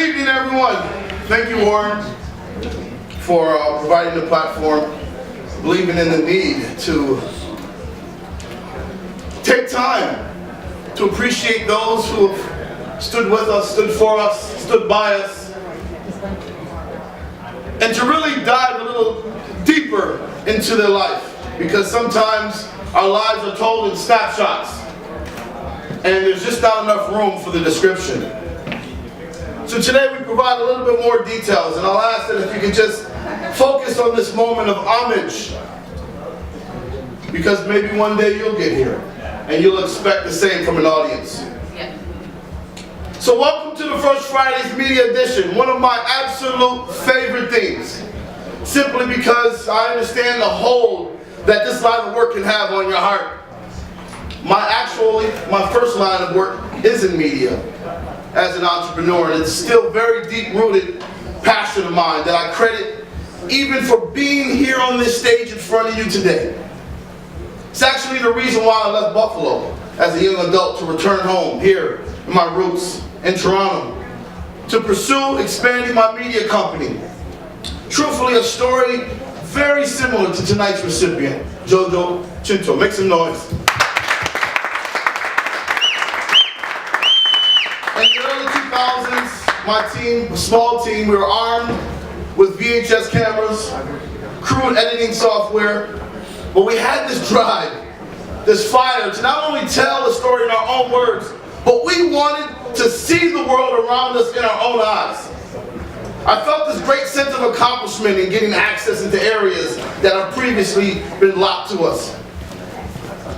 Good evening, everyone. Thank you, Warren, for providing the platform, believing in the need to take time to appreciate those who have stood with us, stood for us, stood by us, and to really dive a little deeper into their life, because sometimes our lives are told in snapshots, and there's just not enough room for the description. So today we provide a little bit more details, and I'll ask that if you could just focus on this moment of homage, because maybe one day you'll get here, and you'll expect the same from an audience. Yeah. So welcome to the First Friday's Media Edition, one of my absolute favorite things, simply because I understand the hold that this line of work can have on your heart. My first line of work is in media as an entrepreneur, and it's still very deep-rooted passion of mine that I credit even for being here on this stage in front of you today. It's actually the reason why I left Buffalo as a young adult to return home here in my roots in Toronto to pursue expanding my media company. Truthfully, a story very similar to tonight's recipient, Jojo, Chintoh. Make some noise. In the early 2000s, my team, a small team, we were armed with VHS cameras, crude editing software, but we had this drive, this fire to not only tell the story in our own words, but we wanted to see the world around us in our own eyes. I felt this great sense of accomplishment in getting access into areas that have previously been locked to us.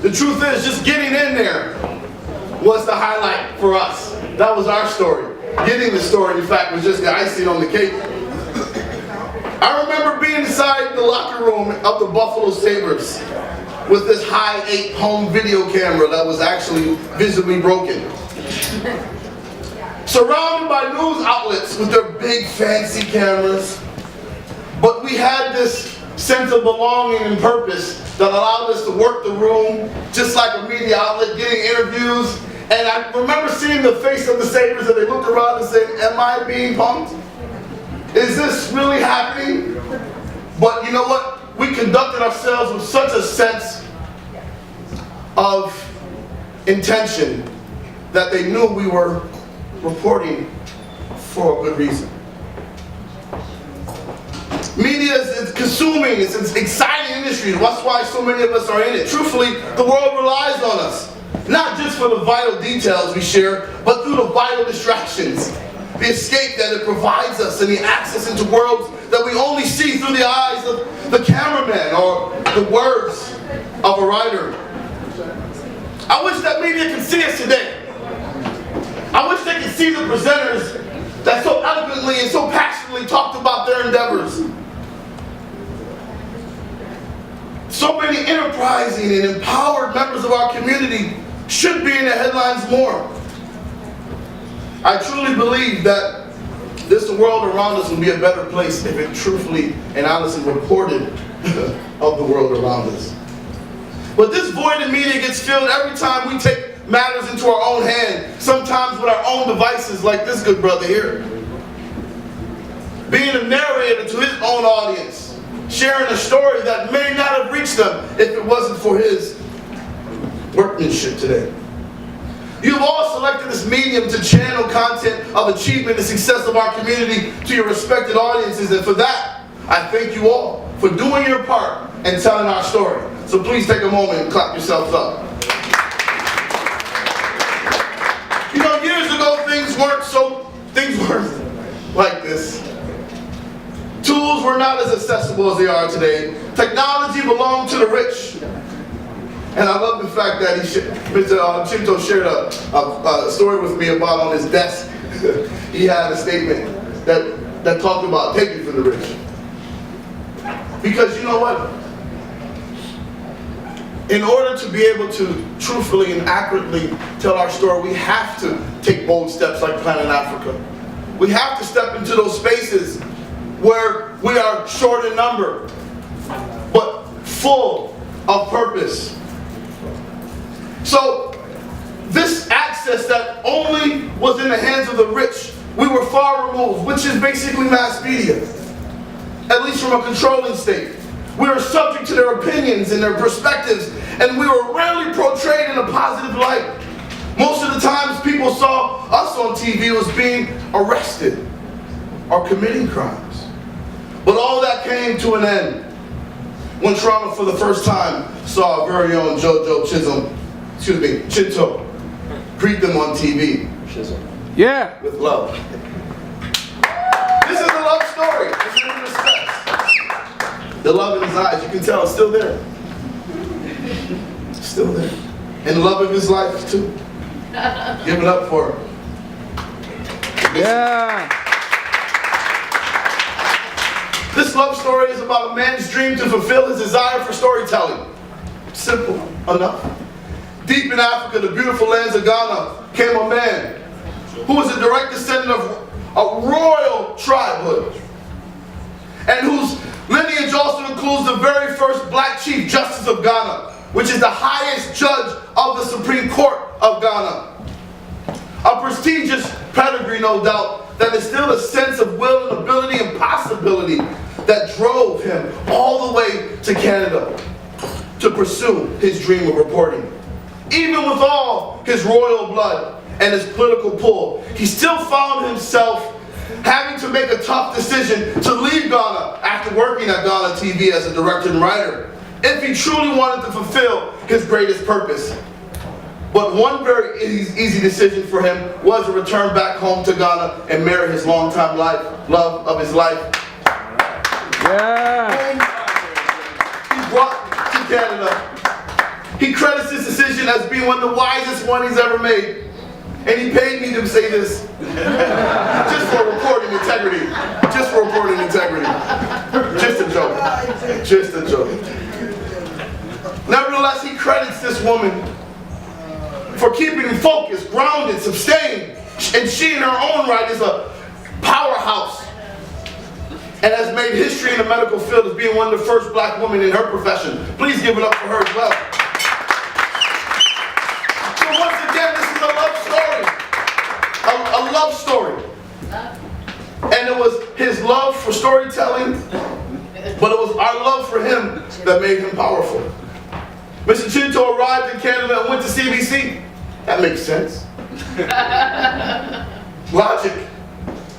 The truth is, just getting in there was the highlight for us. That was our story. Getting the story, in fact, was just the icing on the cake. I remember being inside the locker room of the Buffalo Sabres with this high-8 home video camera that was actually visibly broken. Surrounded by news outlets with their big fancy cameras, but we had this sense of belonging and purpose that allowed us to work the room just like a media outlet, getting interviews. And I remember seeing the face of the Sabres and they looked around and said, "Am I being punked? Is this really happening?" But you know what? We conducted ourselves with such a sense of intention that they knew we were reporting for a good reason. Media is consuming, it's an exciting industry. That's why so many of us are in it. Truthfully, the world relies on us, not just for the vital details we share, but through the vital distractions, the escape that it provides us, and the access into worlds that we only see through the eyes of the cameraman or the words of a writer. I wish that media could see us today. I wish they could see the presenters that so eloquently and so passionately talked about their endeavors. So many enterprising and empowered members of our community should be in the headlines more. I truly believe that this world around us would be a better place if it truthfully and honestly reported of the world around us. But this void in media gets filled every time we take matters into our own hand, sometimes with our own devices like this good brother here. Being a narrator to his own audience, sharing a story that may not have reached them if it wasn't for his workmanship today. You've all selected this medium to channel content of achievement and success of our community to your respected audiences, and for that, I thank you all for doing your part and telling our story. So please take a moment and clap yourselves up. You know, years ago things weren't like this. Tools were not as accessible as they are today. Technology belonged to the rich. And I love the fact that Mr. Chintoh shared a story with me about on his desk. He had a statement that talked about taking from the rich. Because you know what? In order to be able to truthfully and accurately tell our story, we have to take bold steps like Planet Africa. We have to step into those spaces where we are short in number, but full of purpose. So this access that only was in the hands of the rich, we were far rules, which is basically mass media, at least from a controlling state. We are subject to their opinions and their perspectives, and we were rarely portrayed in a positive light. Most of the times people saw us on TV as being arrested or committing crimes. But all that came to an end when Toronto for the first time saw our very own Jojo Chintoh greet them on TV. Yeah. With love. This is a love story. This is in respect. The love in his eyes, you can tell it's still there. Still there. And the love of his life too. Give it up for him. Yeah. This love story is about a man's dream to fulfill his desire for storytelling. Simple enough. Deep in Africa, the beautiful lands of Ghana, came a man who was a direct descendant of a royal tribehood, and whose lineage also includes the very first black Chief Justice of Ghana, which is the highest judge of the Supreme Court of Ghana. A prestigious pedigree, no doubt, that instilled a sense of will and ability and possibility that drove him all the way to Canada to pursue his dream of reporting. Even with all his royal blood and his political pull, he still found himself having to make a tough decision to leave Ghana after working at Ghana TV as a director and writer, if he truly wanted to fulfill his greatest purpose. But one very easy decision for him was to return back home to Ghana and marry his longtime love of his life. Yeah. Home he brought to Canada. He credits this decision as being one of the wisest one he's ever made. And he paid me to say this. Just for reporting integrity. Just for reporting integrity. Just a joke. Just a joke. Nevertheless, he credits this woman for keeping him focused, grounded, sustained. And she in her own right is a powerhouse and has made history in the medical field as being one of the first black women in her profession. Please give it up for her as well. So once again, this is a love story. A love story. And it was his love for storytelling, but it was our love for him that made him powerful. Mr. Chintoh arrived in Canada and went to CBC. That makes sense. Logic.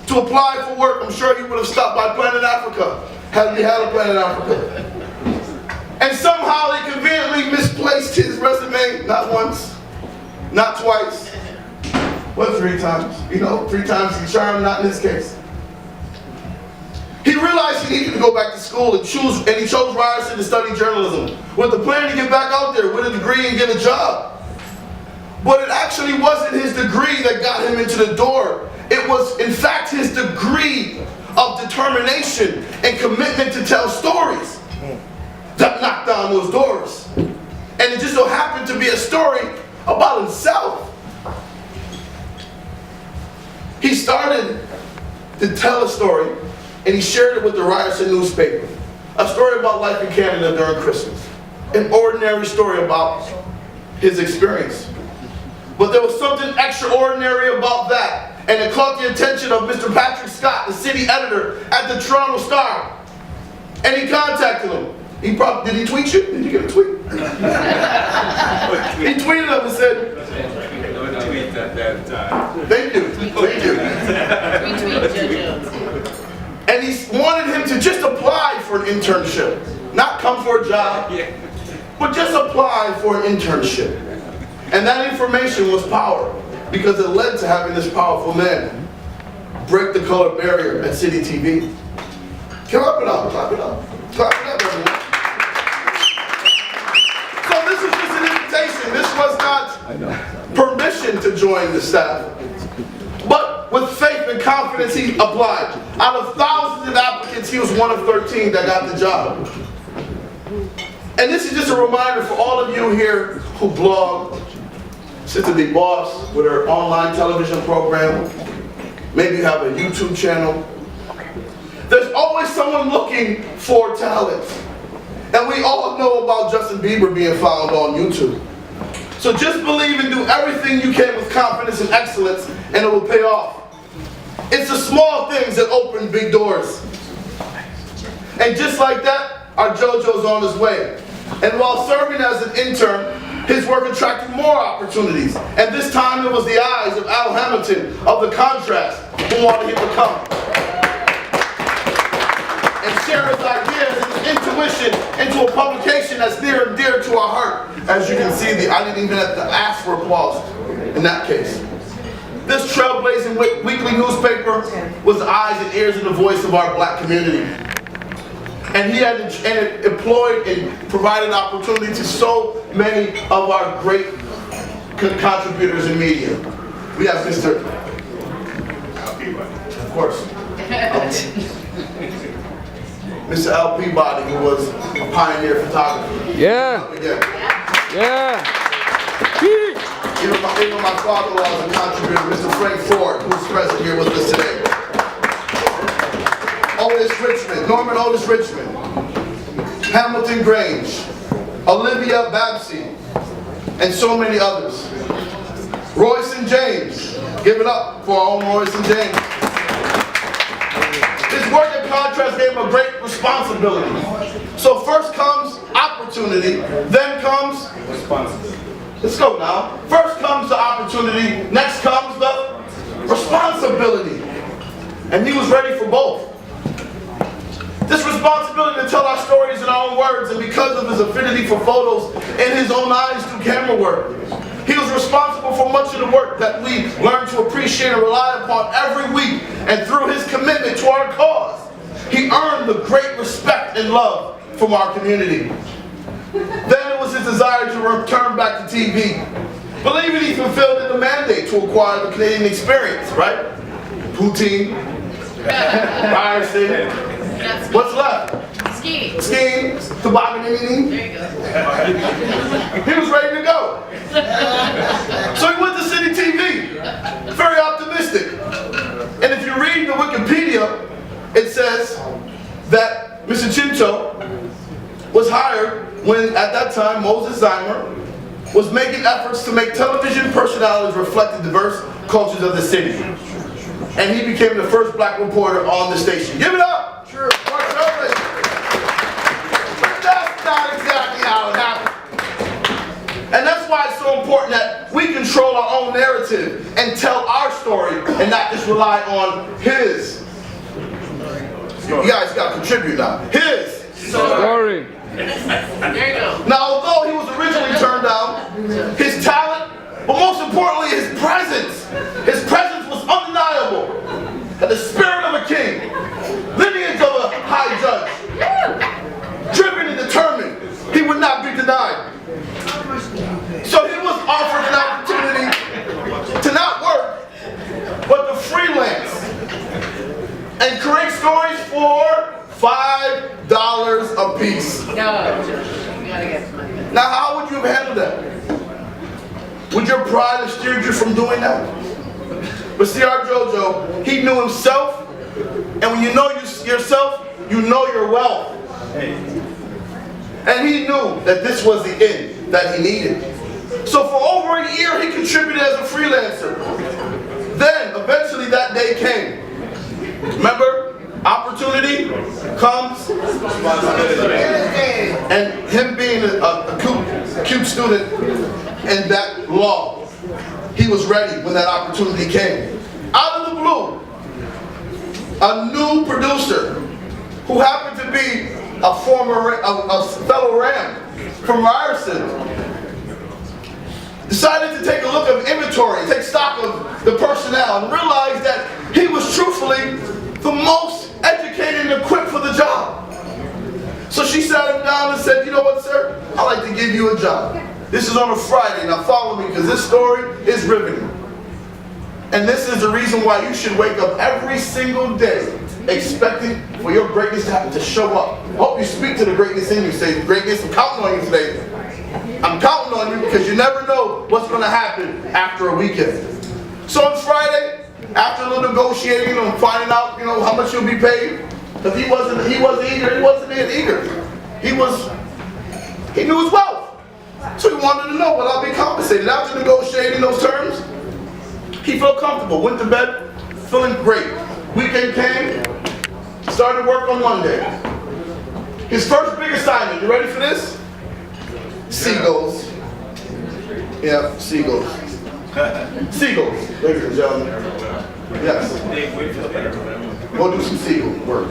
To apply for work, I'm sure he would have stopped by Planet Africa, had we had a Planet Africa. And somehow they conveniently misplaced his resume, not once, not twice, but 3 times. You know, 3 times the charm, not in this case. He realized he needed to go back to school and he chose Ryerson to study journalism with the plan to get back out there with a degree and get a job. But it actually wasn't his degree that got him into the door. It was, in fact, his degree of determination and commitment to tell stories that knocked down those doors. And it just so happened to be a story about himself. He started to tell a story, and he shared it with the Ryerson newspaper. A story about life in Canada during Christmas. An ordinary story about his experience. But there was something extraordinary about that. And it caught the attention of Mr. Patrick Scott, the city editor at the Toronto Star. And he contacted him. Did he tweet you? Did you get a tweet? He tweeted him and said, no tweet at that time. Thank you. Thank you. Retweet Jojo. And he wanted him to just apply for an internship. Not come for a job, but just apply for an internship. And that information was power, because it led to having this powerful man break the color barrier at City TV. Clap it up, clap it up. Clap it up, everyone. So this was just an invitation. This was not permission to join the staff. But with faith and confidence, he applied. Out of thousands of applicants, he was one of 13 that got the job. And this is just a reminder for all of you here who blog, Sister Big Boss with her online television program. Maybe you have a YouTube channel. There's always someone looking for talent. And we all know about Justin Bieber being found on YouTube. So just believe and do everything you can with confidence and excellence, and it will pay off. It's the small things that open big doors. And just like that, our Jojo's on his way. And while serving as an intern, his work attracted more opportunities. And this time it was the eyes of Al Hamilton of the Contrast who wanted him to come and share his ideas and his intuition into a publication that's near and dear to our heart. As you can see, I didn't even have to ask for applause in that case. This trailblazing weekly newspaper was the eyes and ears and the voice of our black community. And he had employed and provided opportunity to so many of our great contributors in media. We have Mr. Of course. Mr. L. Peabody, who was a pioneer photographer. Yeah. Yeah. Even my father-in-law is a contributor, Mr. Frank Ford, who's present here with us today. Otis Richmond, Norman Otis Richmond, Hamilton Grange, Olivia Babsey, and so many others. Royce and James, give it up for our own Royce and James. His work in Contrast gave him a great responsibility. So first comes opportunity, then comes responsibility. Let's go now. First comes the opportunity, next comes the responsibility. And he was ready for both. This responsibility to tell our stories in our own words, and because of his affinity for photos and his own eyes through camera work, he was responsible for much of the work that we learn to appreciate and rely upon every week. And through his commitment to our cause, he earned the great respect and love from our community. Then it was his desire to return back to TV. Believe it, he fulfilled the mandate to acquire the Canadian experience, right? Poutine, Ryerson. What's left? Skiing. Skiing, tobogganing. There you go. He was ready to go. So he went to City TV, very optimistic. And if you read the Wikipedia, it says that Mr. Chintoh was hired when, at that time, Moses Zeimer was making efforts to make television personalities reflect the diverse cultures of the city. And he became the first black reporter on the station. Give it up! Sure. But that's not exactly how it happened. And that's why it's so important that we control our own narrative and tell our story and not just rely on his. You guys got to contribute now. His Story. There you go. Now, although he was originally turned down, his talent, but most importantly, his presence was undeniable. And the spirit of a king, lineage of a high judge, driven and determined, he would not be denied. So he was offered an opportunity to not work, but to freelance and create stories for $5 a piece. No, you gotta get money. Now, how would you have handled that? Would your pride have steered you from doing that? But see, our Jojo, he knew himself, and when you know yourself, you know your wealth. And he knew that this was the end that he needed. So for over a year, he contributed as a freelancer. Then, eventually that day came. Remember, opportunity comes responsibility. And him being a cute student in that law, he was ready when that opportunity came. Out of the blue, a new producer who happened to be a fellow Ram from Ryerson decided to take a look of inventory, take stock of the personnel, and realized that he was truthfully the most educated and equipped for the job. So she sat him down and said, you know what, sir? I'd like to give you a job. This is on a Friday. Now follow me, because this story is riveting. And this is the reason why you should wake up every single day expecting for your greatness to show up. I hope you speak to the greatness in you. Say, greatness, I'm counting on you today. I'm counting on you, because you never know what's going to happen after a weekend. So on Friday, after a little negotiating and finding out, how much you'll be paid, because he wasn't eager. He knew his wealth. So he wanted to know, will I be compensated? After negotiating those terms, he felt comfortable, went to bed feeling great. Weekend came, started work on Monday. His first big assignment, you ready for this? Seagulls. Yeah, seagulls. Seagulls, ladies and gentlemen. Yes. Go do some seagull work.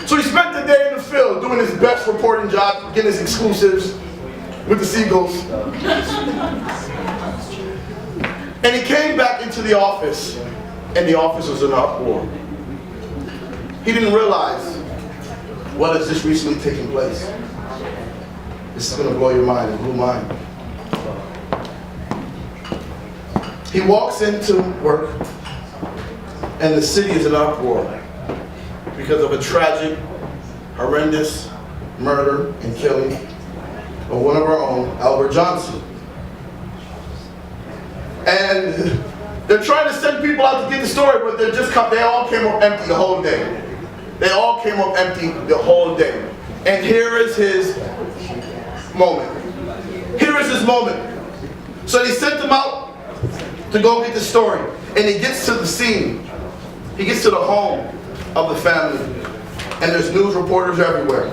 So he spent the day in the field doing his best reporting job, getting his exclusives with the seagulls. And he came back into the office, and the office was in an uproar. He didn't realize what has just recently taken place. This is going to blow your mind, it blew mine. He walks into work, and the city is in an uproar because of a tragic, horrendous murder and killing of one of our own, Albert Johnson. And they're trying to send people out to get the story, but they all came up empty the whole day. They all came up empty the whole day. And here is his moment. Here is his moment. So they sent him out to go get the story. And he gets to the scene. He gets to the home of the family. And there's news reporters everywhere.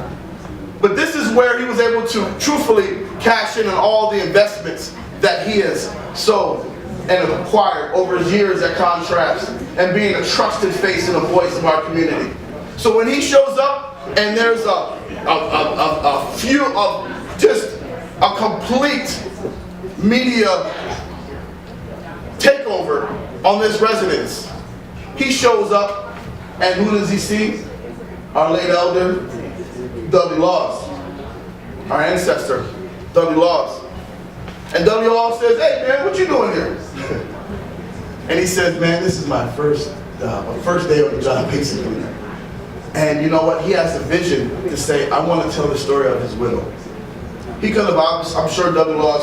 But this is where he was able to truthfully cash in on all the investments that he has sold and acquired over his years at Contrast and being a trusted face and a voice of our community. So when he shows up and there's a complete media takeover on this residence, he shows up and who does he see? Our late elder, W. Laws, our ancestor, W. Laws. And W. Laws says, "Hey man, what you doing here?" And he says, "Man, this is my first day on the job, basically." And you know what? He has a vision to say, "I want to tell the story of his widow." He could have, I'm sure W. Laws